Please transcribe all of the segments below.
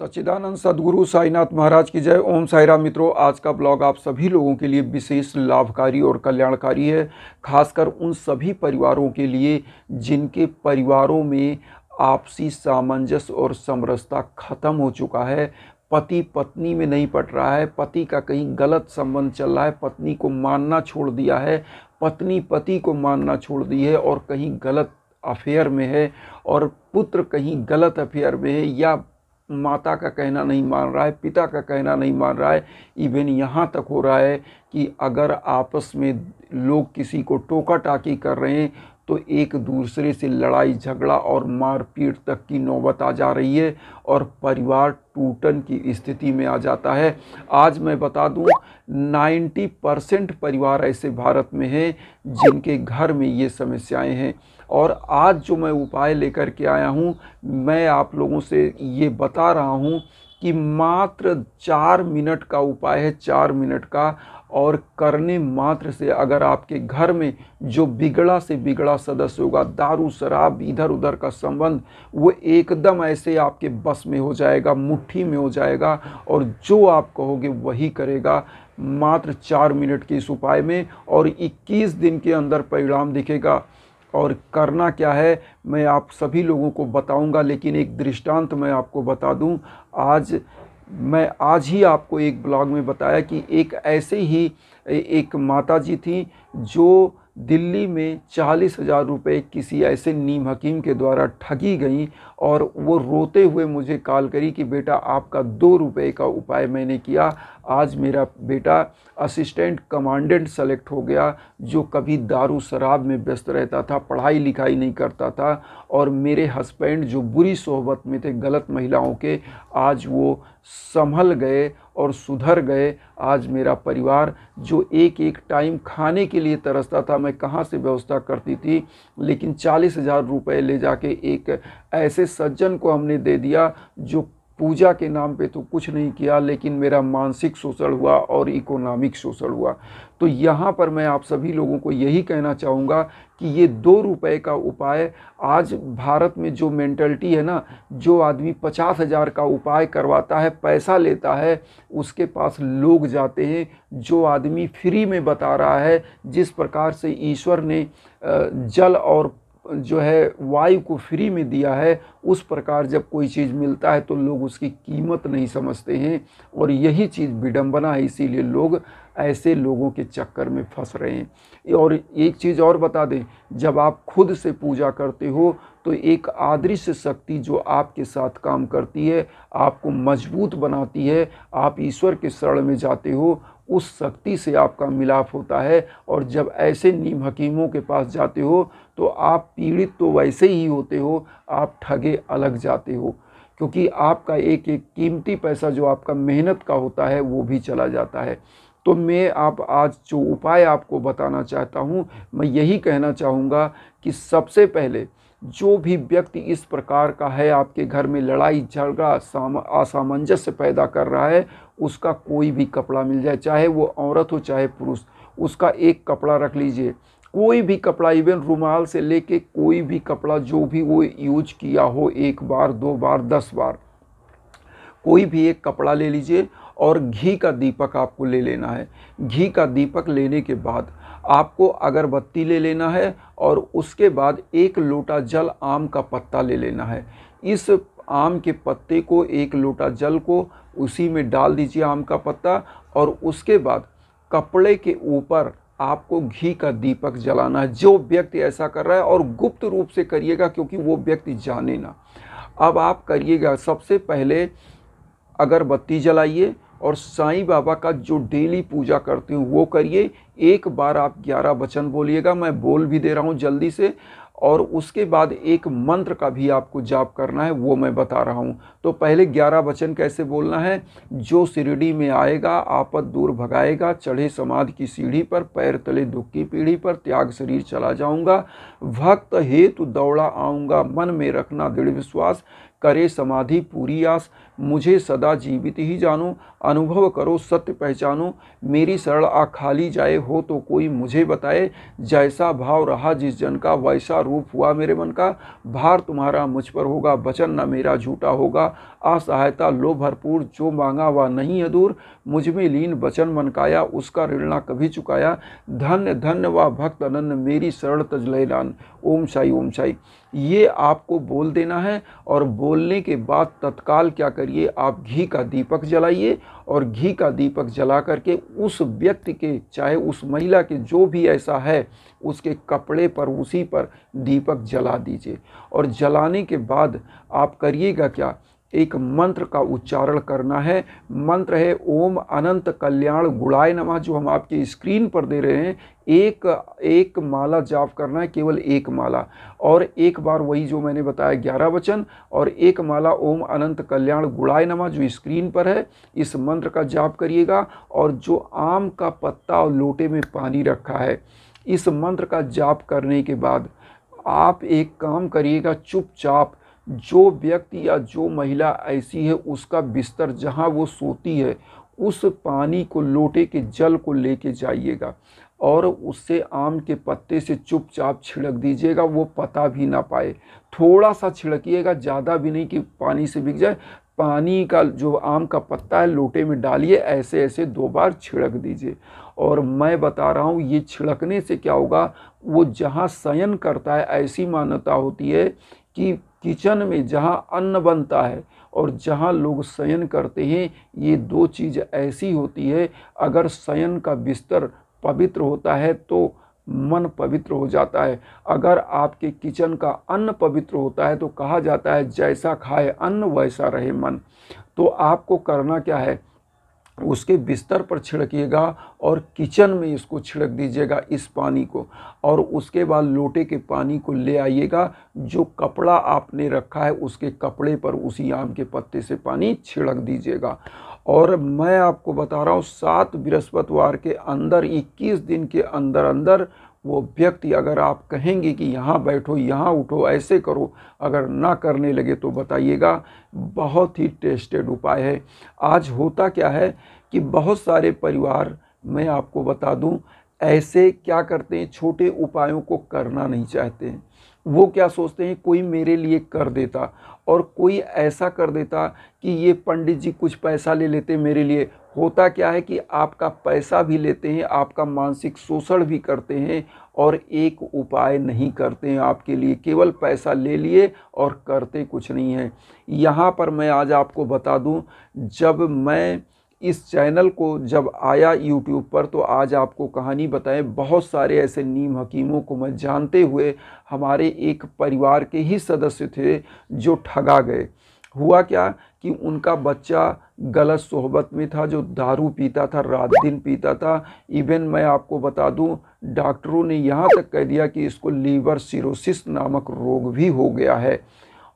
सच्चिदानंद सद्गुरु साईनाथ महाराज की जय। ओम साई राम। मित्रों, आज का ब्लॉग आप सभी लोगों के लिए विशेष लाभकारी और कल्याणकारी है, खासकर उन सभी परिवारों के लिए जिनके परिवारों में आपसी सामंजस्य और समरसता खत्म हो चुका है। पति पत्नी में नहीं पट रहा है, पति का कहीं गलत संबंध चल रहा है, पत्नी को मानना छोड़ दिया है, पत्नी पति को मानना छोड़ दी है और कहीं गलत अफेयर में है, और पुत्र कहीं गलत अफेयर में है, या माता का कहना नहीं मान रहा है, पिता का कहना नहीं मान रहा है। इवन यहाँ तक हो रहा है कि अगर आपस में लोग किसी को टोका टाकी कर रहे हैं तो एक दूसरे से लड़ाई झगड़ा और मारपीट तक की नौबत आ जा रही है और परिवार टूटन की स्थिति में आ जाता है। आज मैं बता दूं, 90% परिवार ऐसे भारत में हैं जिनके घर में ये समस्याएं हैं। और आज जो मैं उपाय लेकर के आया हूं, मैं आप लोगों से ये बता रहा हूं कि मात्र 4 मिनट का उपाय है, 4 मिनट का, और करने मात्र से अगर आपके घर में जो बिगड़ा से बिगड़ा सदस्य होगा, दारू शराब इधर उधर का संबंध, वो एकदम ऐसे आपके बस में हो जाएगा, मुट्ठी में हो जाएगा, और जो आप कहोगे वही करेगा मात्र 4 मिनट के इस उपाय में। और 21 दिन के अंदर परिणाम दिखेगा। और करना क्या है मैं आप सभी लोगों को बताऊंगा, लेकिन एक दृष्टांत मैं आपको बता दूं। आज ही आपको एक ब्लॉग में बताया कि एक ऐसे ही एक माताजी थी जो दिल्ली में 40,000 रुपये किसी ऐसे नीम हकीम के द्वारा ठगी गई, और वो रोते हुए मुझे कॉल करी कि बेटा आपका 2 रुपये का उपाय मैंने किया, आज मेरा बेटा असिस्टेंट कमांडेंट सेलेक्ट हो गया, जो कभी दारू शराब में व्यस्त रहता था, पढ़ाई लिखाई नहीं करता था, और मेरे हस्बैंड जो बुरी सोहबत में थे गलत महिलाओं के, आज वो संभल गए और सुधर गए। आज मेरा परिवार जो एक एक टाइम खाने के लिए तरसता था, मैं कहाँ से व्यवस्था करती थी, लेकिन 40,000 रुपये ले जाके एक ऐसे सज्जन को हमने दे दिया जो पूजा के नाम पे तो कुछ नहीं किया, लेकिन मेरा मानसिक शोषण हुआ और इकोनॉमिक शोषण हुआ। तो यहाँ पर मैं आप सभी लोगों को यही कहना चाहूँगा कि ये 2 रुपये का उपाय, आज भारत में जो मेंटलिटी है ना, जो आदमी 50,000 का उपाय करवाता है, पैसा लेता है, उसके पास लोग जाते हैं। जो आदमी फ्री में बता रहा है, जिस प्रकार से ईश्वर ने जल और जो है वायु को फ्री में दिया है, उस प्रकार जब कोई चीज़ मिलता है तो लोग उसकी कीमत नहीं समझते हैं, और यही चीज़ विडंबना है। इसीलिए लोग ऐसे लोगों के चक्कर में फंस रहे हैं। और एक चीज़ और बता दें, जब आप खुद से पूजा करते हो तो एक अदृश्य शक्ति जो आपके साथ काम करती है, आपको मजबूत बनाती है, आप ईश्वर के शरण में जाते हो, उस शक्ति से आपका मिलाप होता है। और जब ऐसे नीम हकीमों के पास जाते हो तो आप पीड़ित तो वैसे ही होते हो, आप ठगे अलग जाते हो, क्योंकि आपका एक एक कीमती पैसा जो आपका मेहनत का होता है वो भी चला जाता है। तो मैं आज जो उपाय आपको बताना चाहता हूँ, मैं यही कहना चाहूँगा कि सबसे पहले जो भी व्यक्ति इस प्रकार का है, आपके घर में लड़ाई झगड़ा असामंजस्य पैदा कर रहा है, उसका कोई भी कपड़ा मिल जाए, चाहे वो औरत हो चाहे पुरुष, उसका एक कपड़ा रख लीजिए, कोई भी कपड़ा, इवन रुमाल से लेके कोई भी कपड़ा जो भी वो यूज किया हो, 1 बार 2 बार 10 बार, कोई भी एक कपड़ा ले लीजिए, और घी का दीपक आपको ले लेना है। घी का दीपक लेने के बाद आपको अगरबत्ती ले लेना है, और उसके बाद 1 लोटा जल, आम का पत्ता ले लेना है। इस आम के पत्ते को, 1 लोटा जल को उसी में डाल दीजिए, आम का पत्ता, और उसके बाद कपड़े के ऊपर आपको घी का दीपक जलाना है। जो व्यक्ति ऐसा कर रहा है, और गुप्त रूप से करिएगा क्योंकि वो व्यक्ति जाने ना। अब आप करिएगा, सबसे पहले अगरबत्ती जलाइए, और साईं बाबा का जो डेली पूजा करते हो वो करिए। 1 बार आप 11 वचन बोलिएगा, मैं बोल भी दे रहा हूँ जल्दी से, और उसके बाद एक मंत्र का भी आपको जाप करना है, वो मैं बता रहा हूँ। तो पहले 11 वचन कैसे बोलना है? जो शिरडी में आएगा आपद दूर भगाएगा, चढ़े समाधि की सीढ़ी पर, पैर तले दुख की पीढ़ी पर, त्याग शरीर चला जाऊंगा, भक्त हेतु दौड़ा आऊँगा, मन में रखना दृढ़ विश्वास, करे समाधि पूरी आस, मुझे सदा जीवित ही जानो, अनुभव करो सत्य पहचानो, मेरी शरण आ खाली जाए हो तो कोई मुझे बताए, जैसा भाव रहा जिस जन का वैसा रूप हुआ मेरे मन का, भार तुम्हारा मुझ पर होगा वचन न मेरा झूठा होगा, असहायता लो भरपूर जो मांगा वह नहीं है दूर, मुझ में लीन वचन मन काया उसका ऋण ना कभी चुकाया, धन्य धन्य वह भक्त अनन्य मेरी शरण तज लय लान। ओम साई ओम साई। ये आपको बोल देना है और बोलने के बाद तत्काल क्या करिए, आप घी का दीपक जलाइए और घी का दीपक जला करके उस व्यक्ति के, चाहे उस महिला के, जो भी ऐसा है, उसके कपड़े पर, उसी पर दीपक जला दीजिए। और जलाने के बाद आप करिएगा क्या, एक मंत्र का उच्चारण करना है। मंत्र है ओम अनंत कल्याण गुणाय नमः, जो हम आपकी स्क्रीन पर दे रहे हैं। एक माला जाप करना है, केवल एक माला, और एक बार वही जो मैंने बताया 11 वचन, और एक माला ओम अनंत कल्याण गुणाय नमः जो स्क्रीन पर है, इस मंत्र का जाप करिएगा। और जो आम का पत्ता और लोटे में पानी रखा है, इस मंत्र का जाप करने के बाद आप एक काम करिएगा, चुपचाप जो व्यक्ति या जो महिला ऐसी है उसका बिस्तर जहाँ वो सोती है, उस पानी को, लोटे के जल को लेके जाइएगा और उससे आम के पत्ते से चुपचाप छिड़क दीजिएगा, वो पता भी ना पाए। थोड़ा सा छिड़किएगा, ज़्यादा भी नहीं कि पानी से भीग जाए। पानी का जो आम का पत्ता है लोटे में डालिए, ऐसे ऐसे 2 बार छिड़क दीजिए। और मैं बता रहा हूँ ये छिड़कने से क्या होगा, वो जहाँ शयन करता है, ऐसी मान्यता होती है कि किचन में जहाँ अन्न बनता है और जहाँ लोग शयन करते हैं, ये 2 चीज़ ऐसी होती है, अगर शयन का बिस्तर पवित्र होता है तो मन पवित्र हो जाता है। अगर आपके किचन का अन्न पवित्र होता है तो कहा जाता है जैसा खाए अन्न वैसा रहे मन। तो आपको करना क्या है, उसके बिस्तर पर छिड़किएगा और किचन में इसको छिड़क दीजिएगा, इस पानी को। और उसके बाद लोटे के पानी को ले आइएगा, जो कपड़ा आपने रखा है उसके कपड़े पर उसी आम के पत्ते से पानी छिड़क दीजिएगा। और मैं आपको बता रहा हूँ 7 बृहस्पतिवार के अंदर, 21 दिन के अंदर अंदर वो व्यक्ति, अगर आप कहेंगे कि यहाँ बैठो, यहाँ उठो, ऐसे करो, अगर ना करने लगे तो बताइएगा। बहुत ही टेस्टेड उपाय है। आज होता क्या है कि बहुत सारे परिवार, मैं आपको बता दूं, ऐसे क्या करते हैं, छोटे उपायों को करना नहीं चाहते हैं। वो क्या सोचते हैं, कोई मेरे लिए कर देता, और कोई ऐसा कर देता कि ये पंडित जी कुछ पैसा ले लेते मेरे लिए। होता क्या है कि आपका पैसा भी लेते हैं, आपका मानसिक शोषण भी करते हैं, और एक उपाय नहीं करते हैं आपके लिए, केवल पैसा ले लिए और करते कुछ नहीं है। यहाँ पर मैं आज आपको बता दूं, जब मैं इस चैनल को जब आया यूट्यूब पर, तो आज आपको कहानी बताएं, बहुत सारे ऐसे नीम हकीमों को मैं जानते हुए, हमारे एक परिवार के ही सदस्य थे जो ठगा गए। हुआ क्या कि उनका बच्चा गलत सोहबत में था, जो दारू पीता था, रात दिन पीता था। इवन मैं आपको बता दूं, डॉक्टरों ने यहाँ तक कह दिया कि इसको लीवर सिरोसिस नामक रोग भी हो गया है,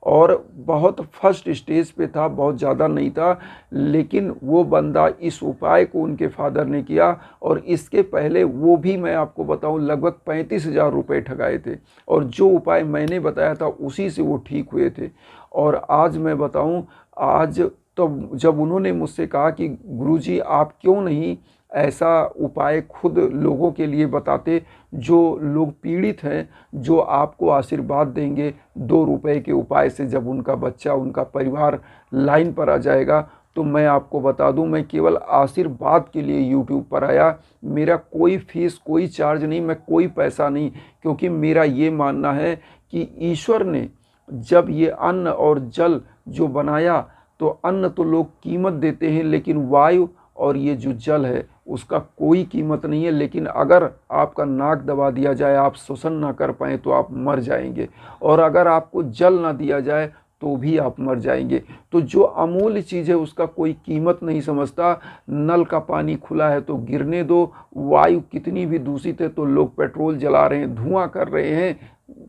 और बहुत फर्स्ट स्टेज पे था, बहुत ज़्यादा नहीं था। लेकिन वो बंदा, इस उपाय को उनके फादर ने किया, और इसके पहले वो भी, मैं आपको बताऊं, लगभग 35,000 रुपये ठगाए थे, और जो उपाय मैंने बताया था उसी से वो ठीक हुए थे। और आज मैं बताऊं, आज तो जब उन्होंने मुझसे कहा कि गुरुजी आप क्यों नहीं ऐसा उपाय खुद लोगों के लिए बताते, जो लोग पीड़ित हैं, जो आपको आशीर्वाद देंगे 2 रुपए के उपाय से, जब उनका बच्चा, उनका परिवार लाइन पर आ जाएगा। तो मैं आपको बता दूं, मैं केवल आशीर्वाद के लिए यूट्यूब पर आया। मेरा कोई फीस, कोई चार्ज नहीं, मैं कोई पैसा नहीं, क्योंकि मेरा ये मानना है कि ईश्वर ने जब ये अन्न और जल जो बनाया, तो अन्न तो लोग कीमत देते हैं, लेकिन वायु और ये जो जल है उसका कोई कीमत नहीं है। लेकिन अगर आपका नाक दबा दिया जाए, आप श्वसन ना कर पाएँ, तो आप मर जाएंगे, और अगर आपको जल ना दिया जाए तो भी आप मर जाएंगे। तो जो अमूल्य चीज़ है उसका कोई कीमत नहीं समझता। नल का पानी खुला है तो गिरने दो, वायु कितनी भी दूषित है तो लोग पेट्रोल जला रहे हैं, धुआं कर रहे हैं,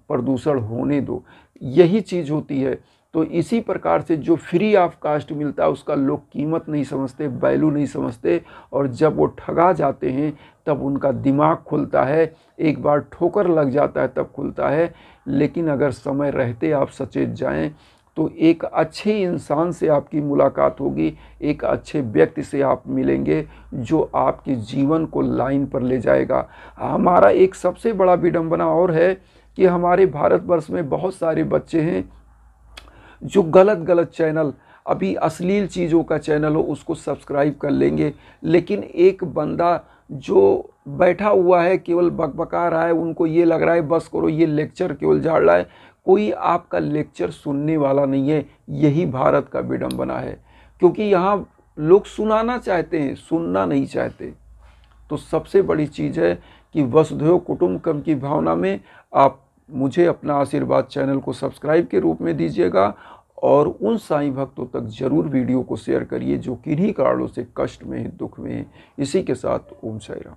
प्रदूषण होने दो, यही चीज़ होती है। तो इसी प्रकार से जो फ्री ऑफ कास्ट मिलता है उसका लोग कीमत नहीं समझते, वैल्यू नहीं समझते, और जब वो ठगा जाते हैं तब उनका दिमाग खुलता है। एक बार ठोकर लग जाता है तब खुलता है, लेकिन अगर समय रहते आप सचेत जाएं तो एक अच्छे इंसान से आपकी मुलाकात होगी, एक अच्छे व्यक्ति से आप मिलेंगे जो आपके जीवन को लाइन पर ले जाएगा। हमारा एक सबसे बड़ा विडंबना और है कि हमारे भारतवर्ष में बहुत सारे बच्चे हैं जो गलत गलत चैनल, अभी अश्लील चीज़ों का चैनल हो उसको सब्सक्राइब कर लेंगे, लेकिन एक बंदा जो बैठा हुआ है केवल बकबका रहा है, उनको ये लग रहा है बस करो, ये लेक्चर केवल झाड़ रहा है, कोई आपका लेक्चर सुनने वाला नहीं है। यही भारत का विडंबना है, क्योंकि यहाँ लोग सुनाना चाहते हैं, सुनना नहीं चाहते। तो सबसे बड़ी चीज़ है कि वसुधैव कुटुंबकम की भावना में आप मुझे अपना आशीर्वाद चैनल को सब्सक्राइब के रूप में दीजिएगा और उन साईं भक्तों तक जरूर वीडियो को शेयर करिए जो किन्हीं कारणों से कष्ट में हैं, दुख में हैं। इसी के साथ ओम साईं राम।